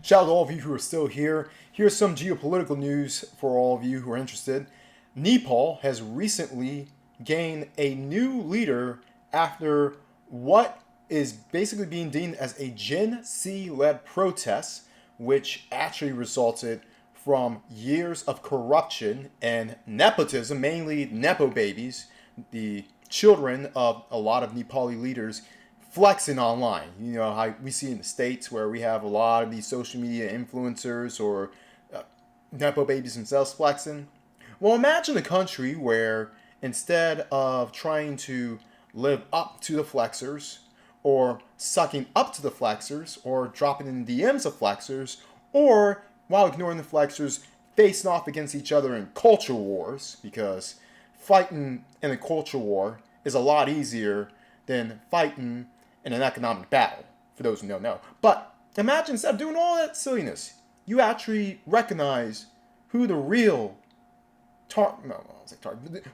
Shout out to all of you who are still here. Here's some geopolitical news for all of you who are interested. Nepal has recently gained a new leader after what is basically being deemed as a Gen Z-led protest, which actually resulted from years of corruption and nepotism, mainly Nepo babies, the children of a lot of Nepali leaders flexing online. You know how we see in the States where we have a lot of these social media influencers or Nepo babies themselves flexing. Well, imagine a country where instead of trying to live up to the flexers or sucking up to the flexers or dropping in DMs of flexers or, while ignoring the flexers, facing off against each other in culture wars, because fighting in a culture war is a lot easier than fighting in an economic battle, for those who don't know. But imagine instead of doing all that silliness, you actually recognize who the real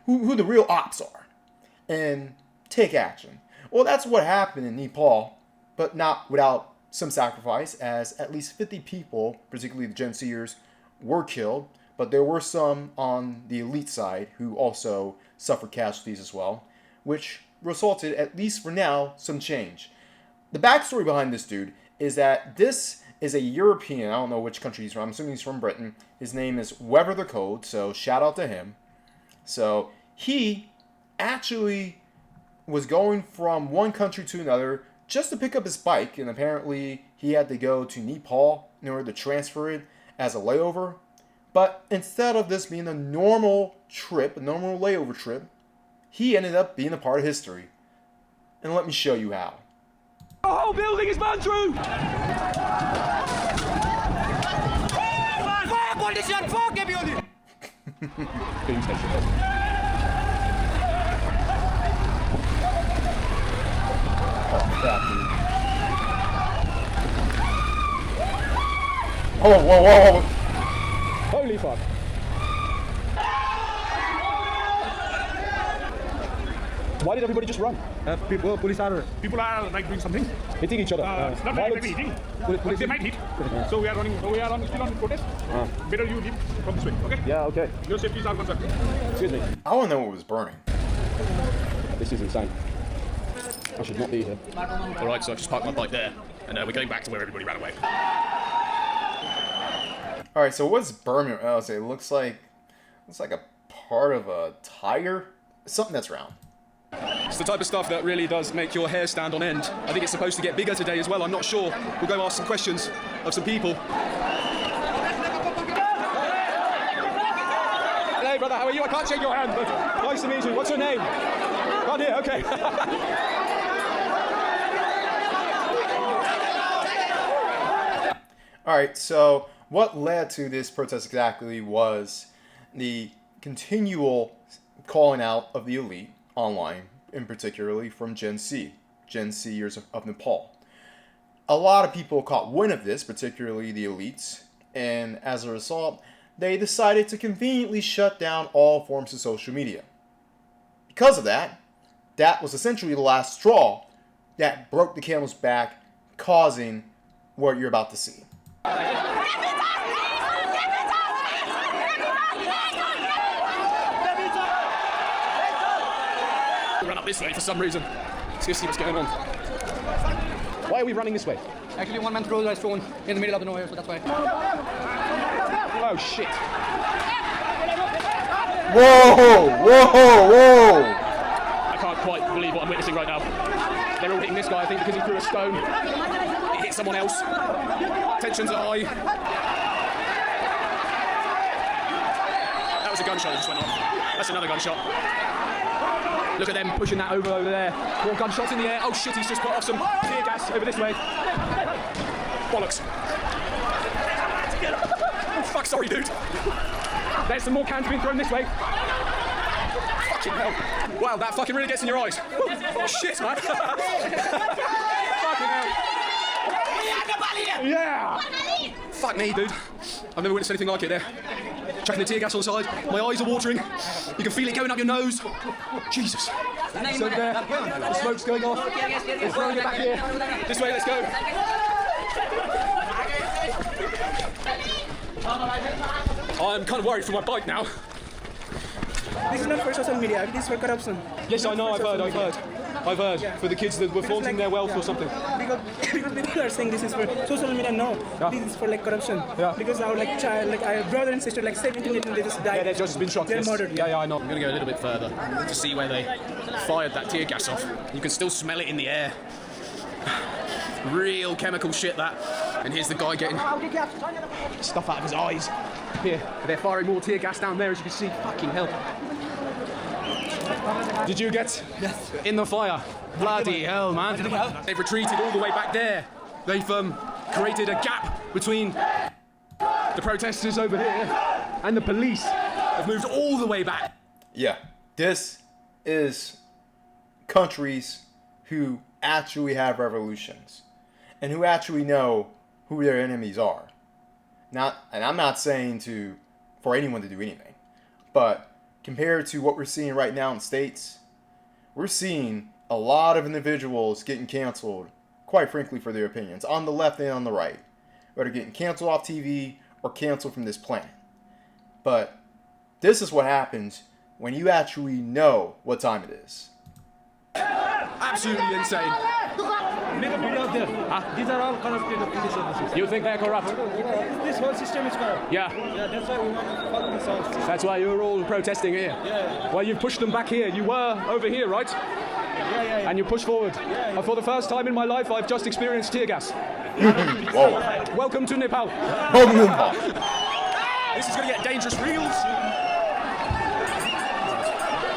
who the real ops are and take action. Well, that's what happened in Nepal, but not without some sacrifice, as at least 50 people, particularly the Gen Zers, were killed, but there were some on the elite side who also suffered casualties as well, which resulted, at least for now, some change. The backstory behind this dude is that this is a European, I don't know which country he's from, I'm assuming he's from Britain. His name is Weather the Code, so shout out to him. So he actually was going from one country to another just to pick up his bike, and apparently he had to go to Nepal in order to transfer it as a layover. But instead of this being a normal trip, a normal layover trip, he ended up being a part of history. And let me show you how. The whole building is burned through! Oh, whoa. Holy fuck. Why did everybody just run? People are like doing something. Hitting each other. It's not like hitting. They might hit. So we are running. So we are still on protest. Better you leave from this way. Okay? Yeah, okay. Your safety is our concern. Excuse me. I want to know what was burning. This is insane. I should not be here. Alright, so I've just parked my bike there, and we're going back to where everybody ran away. Alright, so what's burning? Oh, so it looks like a part of a tire? Something that's round. It's the type of stuff that really does make your hair stand on end. I think it's supposed to get bigger today as well, I'm not sure. We'll go ask some questions of some people. Hey brother, how are you? I can't shake your hand, but nice to meet you. What's your name? Can't hear, okay. Alright, so what led to this protest exactly was the continual calling out of the elite online, in particularly from Gen Zers of Nepal. A lot of people caught wind of this, particularly the elites, and as a result, they decided to conveniently shut down all forms of social media. Because of that, that was essentially the last straw that broke the camel's back, causing what you're about to see. We ran up this way for some reason. Let's go see what's going on. Why are we running this way? Actually, one man threw his phone in the middle of the nowhere, so that's why. Oh shit. Whoa! I can't quite believe what I'm witnessing right now. They're all hitting this guy, I think, because he threw a stone. It hit someone else. Tensions are high. That was a gunshot that just went off. That's another gunshot. Look at them pushing that over there. More gunshots in the air. Oh shit, he's just put off some tear gas over this way. Bollocks. Oh fuck, sorry dude. There's some more cans being thrown this way. Fucking hell. Wow, that fucking really gets in your eyes. Oh shit, man. Fucking hell. Yeah. Fuck me, dude. I've never witnessed anything like it there. Chucking the tear gas on the side. My eyes are watering. You can feel it going up your nose. Jesus. So there, the smoke's going off. It's rolling it back here. This way, let's go. I'm kind of worried for my bike now. This is not for social media, this is for corruption. Yes, I know, I've heard. Yeah. For the kids that were flaunting their wealth or something. Because people are saying this is for social media, no. This is for like corruption. Yeah. Because our like child, like our brother and sister, like 17, 18, they just died. Yeah, they've just been shot. They're murdered. Yeah, I know. I'm going to go a little bit further to see where they fired that tear gas off. You can still smell it in the air. Real chemical shit, that. And here's the guy getting stuff out of his eyes. Here, they're firing more tear gas down there, as you can see. Fucking hell. Did you get in the fire? Bloody hell, man. They've retreated all the way back there. They've created a gap between the protesters over here and the police. They've moved all the way back. Yeah, this is countries who actually have revolutions and who actually know who their enemies are. And I'm not saying for anyone to do anything, but compared to what we're seeing right now in the States, we're seeing a lot of individuals getting canceled, quite frankly, for their opinions, on the left and on the right, whether getting canceled off TV or canceled from this planet. But this is what happens when you actually know what time it is. Absolutely insane. Make a video of them. These are all corrupted police officers. You think they're corrupt? This whole system is corrupt. Yeah. Yeah, that's why we want to follow this all. That's why you're all protesting here. Yeah. Well, you've pushed them back here. You were over here, right? Yeah. And you push forward. Yeah. For the first time in my life, I've just experienced tear gas. Whoa. Welcome to Nepal. This is going to get dangerous reels.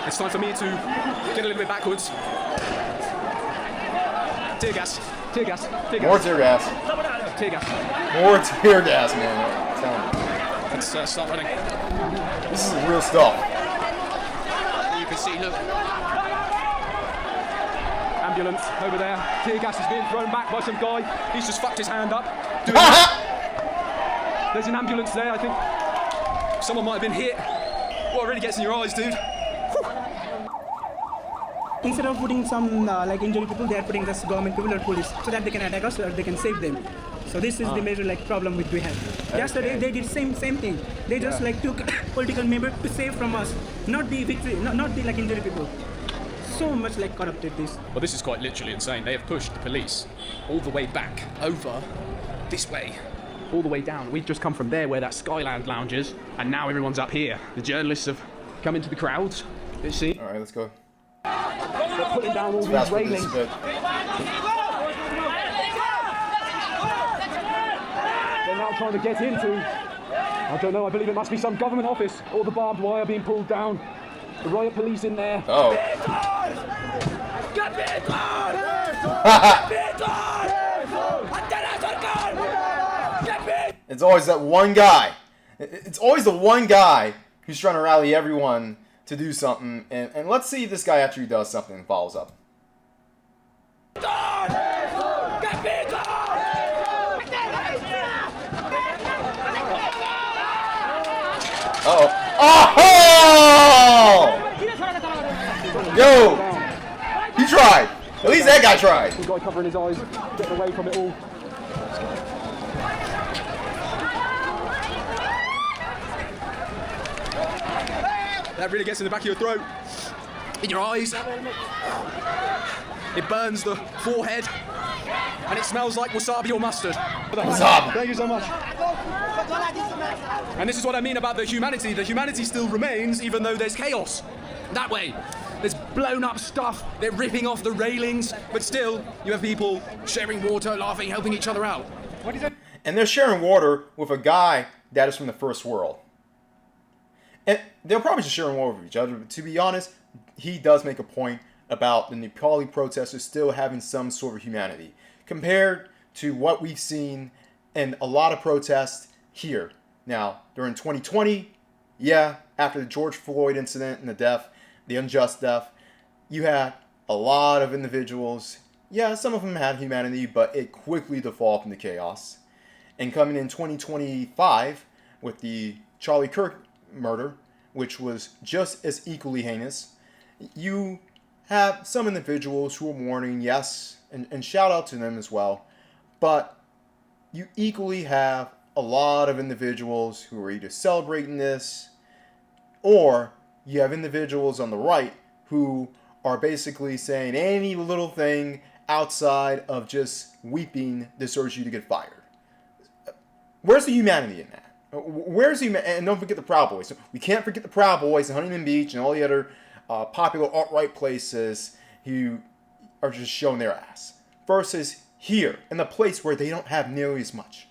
It's time for me to get a little bit backwards. Tear gas. Tear gas. Tear gas. More tear gas. Tear gas. More tear gas, man. I'm telling you. Let's start running. This is real stuff. You can see, look. Ambulance over there. Tear gas is being thrown back by some guy. He's just fucked his hand up. There's an ambulance there, I think. Someone might have been hit. What really gets in your eyes, dude? Instead of putting some like injured people, they are putting just government people or police so that they can attack us or they can save them. So this is the major like problem which we have. Yesterday they did same thing. They just like took political member to save from us, not the victory, not the like injured people. So much like corrupted this. Well, this is quite literally insane. They have pushed the police all the way back over this way, all the way down. We've just come from there where that Skyland lounge is, and now everyone's up here. The journalists have come into the crowds. You see? All right, let's go. They're putting down all these Fast forward railings. this a bit. They're now trying to get into, I don't know, I believe it must be some government office. All the barbed wire being pulled down. The riot police in there. Oh. It's always that one guy. It's always the one guy who's trying to rally everyone to do something. And let's see if this guy actually does something and follows up. Uh-oh. Oh! Yo! He tried. At least that guy tried. The guy covering his eyes, getting away from it all. That really gets in the back of your throat, in your eyes. It burns the forehead, and it smells like wasabi or mustard. Wasabi. Thank you so much. And this is what I mean about the humanity. The humanity still remains, even though there's chaos. That way. There's blown up stuff, they're ripping off the railings, but still, you have people sharing water, laughing, helping each other out. What is it? And they're sharing water with a guy that is from the first world. And they're probably just sharing water with each other, but to be honest, he does make a point about the Nepali protesters still having some sort of humanity compared to what we've seen in a lot of protests here. Now, during 2020, yeah, after the George Floyd incident and the unjust death, you had a lot of individuals. Yeah, some of them had humanity, but it quickly defaulted into chaos. And coming in 2025 with the Charlie Kirk murder, which was just as equally heinous, you have some individuals who are mourning, yes, and shout out to them as well, but you equally have a a lot of individuals who are either celebrating this, or you have individuals on the right who are basically saying any little thing outside of just weeping deserves you to get fired. Where's the humanity in that? Where's the and don't forget the Proud Boys. We can't forget the Proud Boys and Huntington Beach and all the other popular alt-right places who are just showing their ass. Versus here, in the place where they don't have nearly as much.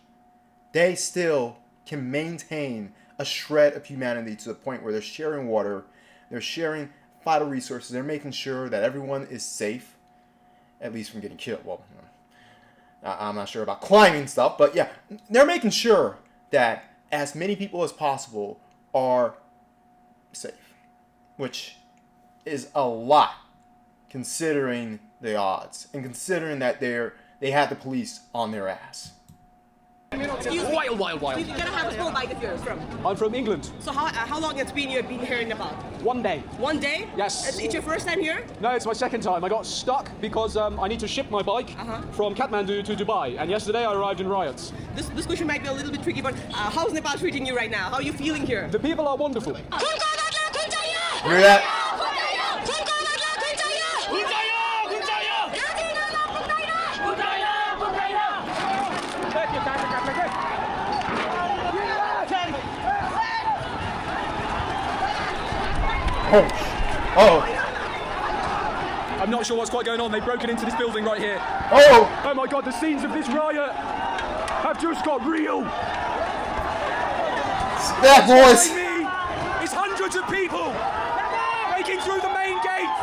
They still can maintain a shred of humanity to the point where they're sharing water, they're sharing vital resources, they're making sure that everyone is safe, at least from getting killed. Well, I'm not sure about climbing stuff, but yeah, they're making sure that as many people as possible are safe, which is a lot considering the odds and considering that they have the police on their ass. Excuse me. Wild. Can I have a small bite of yours from? I'm from England. So how long it's been you've been here in Nepal? 1 day. 1 day? Yes. It's your first time here? No, it's my second time. I got stuck because I need to ship my bike from Kathmandu to Dubai, and yesterday I arrived in riots. This question might be a little bit tricky, but how's Nepal treating you right now? How are you feeling here? The people are wonderful. Hear that? Oh. I'm not sure what's quite going on. They've broken into this building right here. Oh my God, the scenes of this riot have just got real. That boys. It's hundreds of people breaking through the main gate.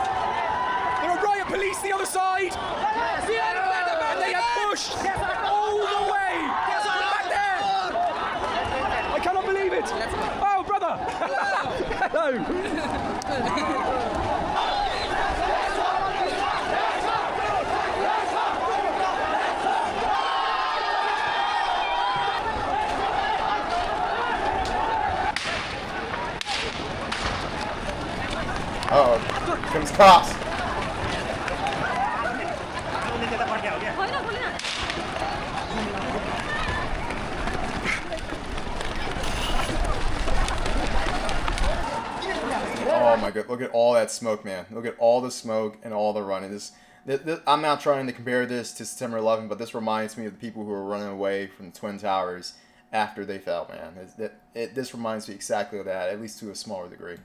There are riot police the other side. And they have pushed all the way back there. I cannot believe it. Oh, brother. Hello. Uh-oh. Comes cops. Oh my god, look at all that smoke, man. Look at all the smoke and all the running. This, I'm not trying to compare this to September 11th, but this reminds me of the people who were running away from the Twin Towers after they fell, man. This reminds me exactly of that, at least to a smaller degree.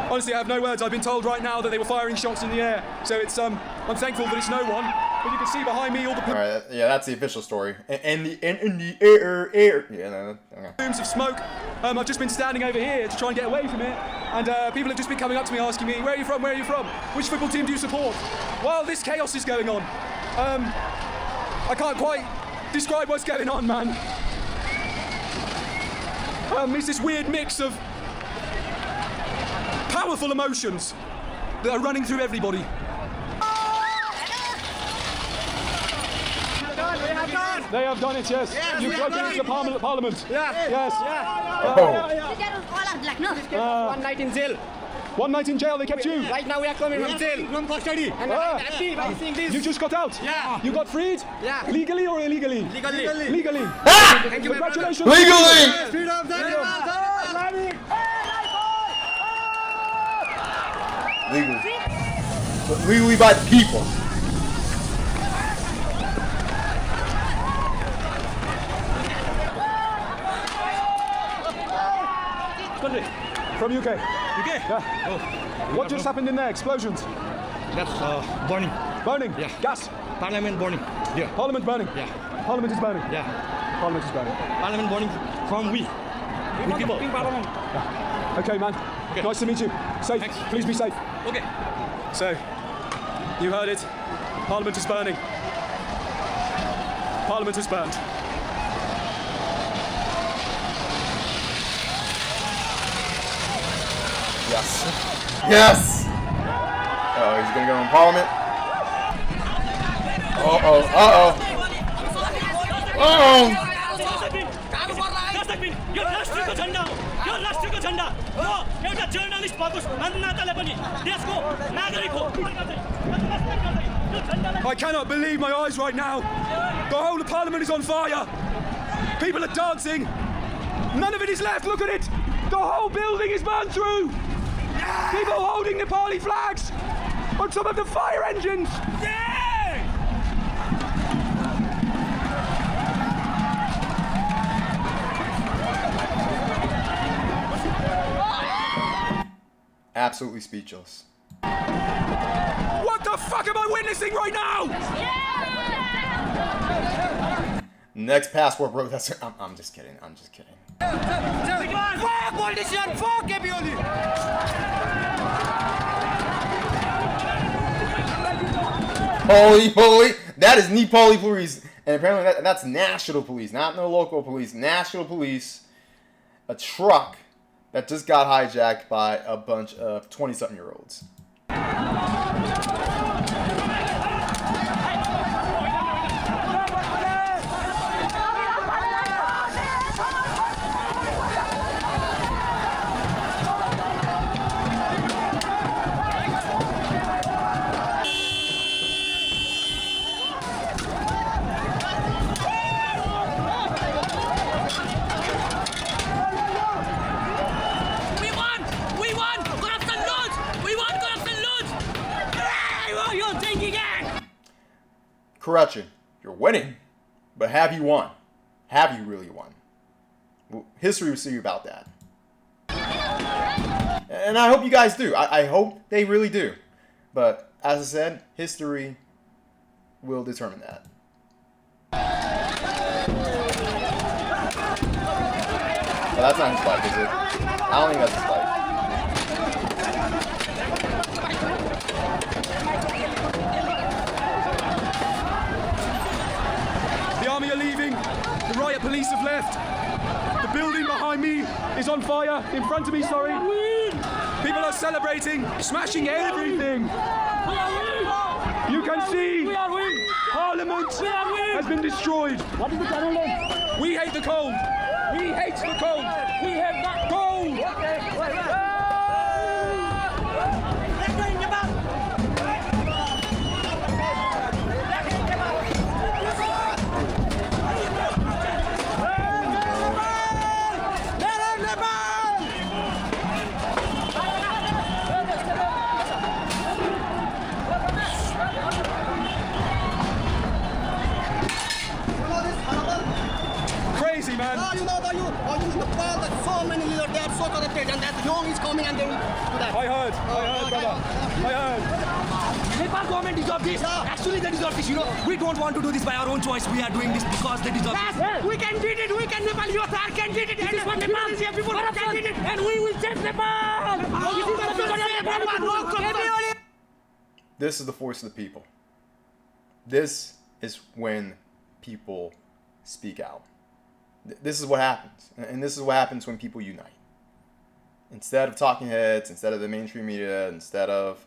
Honestly, I have no words. I've been told right now that they were firing shots in the air. So it's I'm thankful that it's no one. But you can see behind me all the Alright, yeah, that's the official story. And in the air. Yeah, no, okay. plumes of smoke. I've just been standing over here to try and get away from it. And people have just been coming up to me asking me, where are you from? Where are you from? Which football team do you support? While this chaos is going on, I can't quite describe what's going on, man. It's this weird mix of powerful emotions that are running through everybody. They have done it, yes. You've broken into the parliament. Yes. One night in jail. 1 night in jail, they kept you. Right now we are coming from jail. From custody. And I'm happy by seeing this. You just got out? Yeah. You got freed? Yeah. Legally or illegally? Legally. Thank you, Congratulations. Legally! Legally. But legally by the people. From UK? UK? Yeah. Oh. What just happened in there? Explosions? That's burning. Burning? Yeah. Gas? Parliament burning. Yeah. Parliament burning? Yeah. Parliament is burning? Yeah. Parliament is burning. Parliament burning from we people. Parliament. Okay, man. Okay. Nice to meet you. Safe. Thanks. Please be safe. Okay. So, you heard it. Parliament is burning. Parliament is burned. Yes. Yes! Oh, he's gonna go in Parliament. Uh-oh. I cannot believe my eyes right now. The whole of Parliament is on fire. People are dancing. None of it is left. Look at it. The whole building is burned through. People holding Nepali flags on some of the fire engines. Absolutely speechless. What the fuck am I witnessing right now? Next passport protest. I'm just kidding. I'm just kidding. Fuck politician, fuck everybody. Holy moly! That is Nepali police, and apparently that's national police, not no local police. National police. A truck that just got hijacked by a bunch of 20-something-year-olds. Correction, you're winning, but have you won? Have you really won? Well, history will see you about that. And I hope you guys do. I hope they really do. But as I said, history will determine that. Well, that's not his life, is it? I don't think that's his life. The army are leaving. The riot police have left. The building behind me is on fire. In front of me, sorry. People are celebrating, smashing everything. You can see Parliament has been destroyed. What is the problem? We hate the cold. We hate the cold. We hate that cold. Crazy, man. You know the youth in Nepal, that so many leaders, they are so corrupted, and that young is coming and they will do that. I heard, brother. I heard. Nepal government deserve this. Actually, they deserve this. You know, we don't want to do this by our own choice. We are doing this because they deserve this. We can do it. We can Nepal youth can do it. This is what Nepal is here. People can do it, and we will change Nepal. This is the force of the people. This is when people speak out. This is what happens. And this is what happens when people unite. Instead of talking heads, instead of the mainstream media, instead of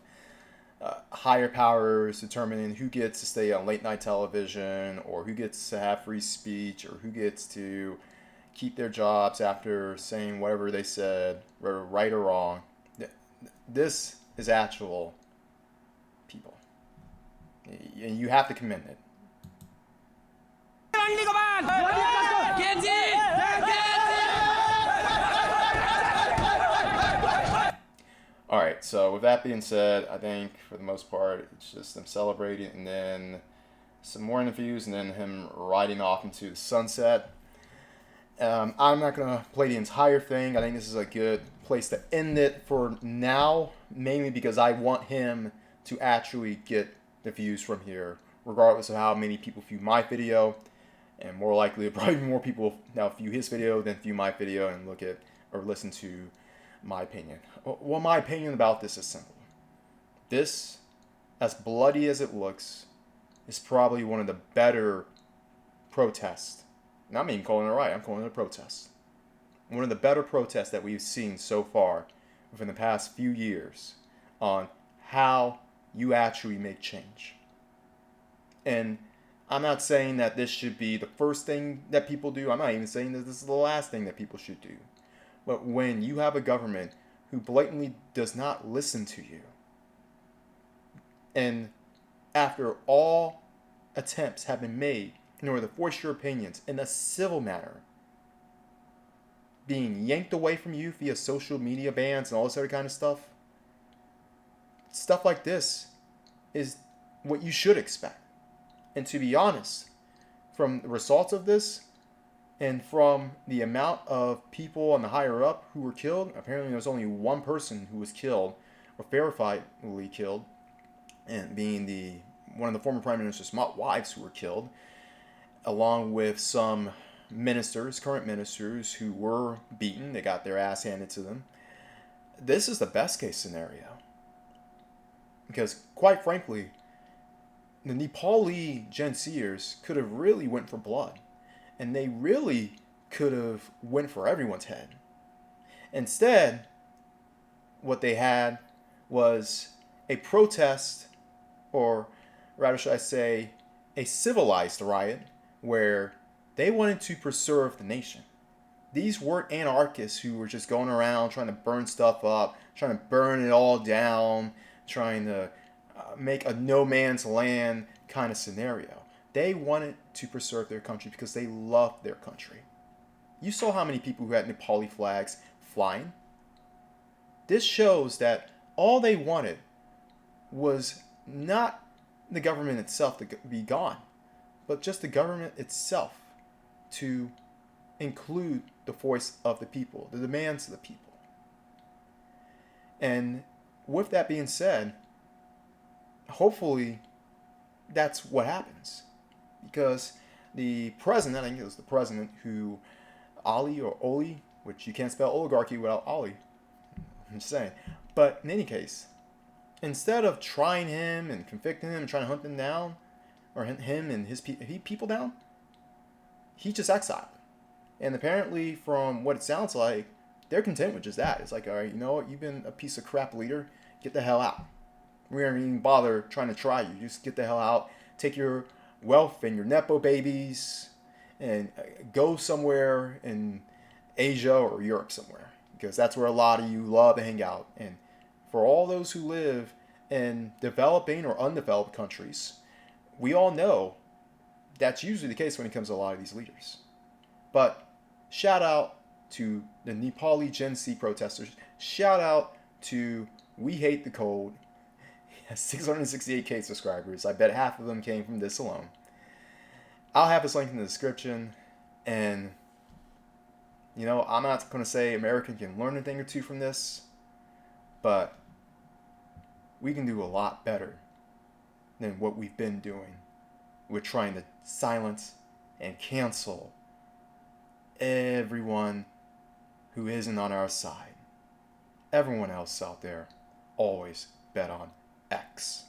higher powers determining who gets to stay on late night television, or who gets to have free speech, or who gets to keep their jobs after saying whatever they said, whether right or wrong. This is actual people. And you have to commend it. Alright, so with that being said, I think for the most part it's just them celebrating and then some more interviews and then him riding off into the sunset. I'm not going to play the entire thing. I think this is a good place to end it for now, mainly because I want him to actually get the views from here, regardless of how many people view my video. And more likely, probably more people now view his video than view my video and look at or listen to my opinion. Well, my opinion about this is simple. This, as bloody as it looks, is probably one of the better protests. Not me calling it a riot, I'm calling it a protest. One of the better protests that we've seen so far within the past few years on how you actually make change. And I'm not saying that this should be the first thing that people do. I'm not even saying that this is the last thing that people should do. But when you have a government who blatantly does not listen to you, and after all attempts have been made in order to force your opinions in a civil manner, being yanked away from you via social media bans and all this other kind of stuff, stuff like this is what you should expect. And to be honest, from the results of this and from the amount of people on the higher up who were killed, apparently there was only one person who was killed or verifiably killed, and being one of the former prime minister's wives who were killed, along with some ministers, current ministers, who were beaten. They got their ass handed to them. This is the best case scenario. Because, quite frankly, the Nepali Gen Zers could have really went for blood. And they really could have went for everyone's head. Instead, what they had was a protest, or rather should I say, a civilized riot, where they wanted to preserve the nation. These weren't anarchists who were just going around trying to burn stuff up, trying to burn it all down, trying to make a no man's land kind of scenario. They wanted to preserve their country because they loved their country. You saw how many people who had Nepali flags flying. This shows that all they wanted was not the government itself to be gone, but just the government itself to include the voice of the people, the demands of the people. And with that being said, hopefully that's what happens. Because the president, I think it was the president who, Ali or Oli, which you can't spell oligarchy without Ali, I'm just saying. But in any case, instead of trying him and convicting him and trying to hunt him down, or him and his people down, he just exiled them. And apparently, from what it sounds like, they're content with just that. It's like, all right, you know what? You've been a piece of crap leader. Get the hell out. We aren't even bother trying to try you. Just get the hell out. Take your wealth and your Nepo babies and go somewhere in Asia or Europe somewhere. Because that's where a lot of you love to hang out. And for all those who live in developing or undeveloped countries, we all know that's usually the case when it comes to a lot of these leaders. But shout out to the Nepali Gen Z protesters. Shout out to We Hate the Cold. He has 668K subscribers. I bet half of them came from this alone. I'll have this link in the description. And, you know, I'm not going to say America can learn a thing or two from this, but we can do a lot better than what we've been doing. We're trying to silence and cancel everyone who isn't on our side. Everyone else out there always bet on X.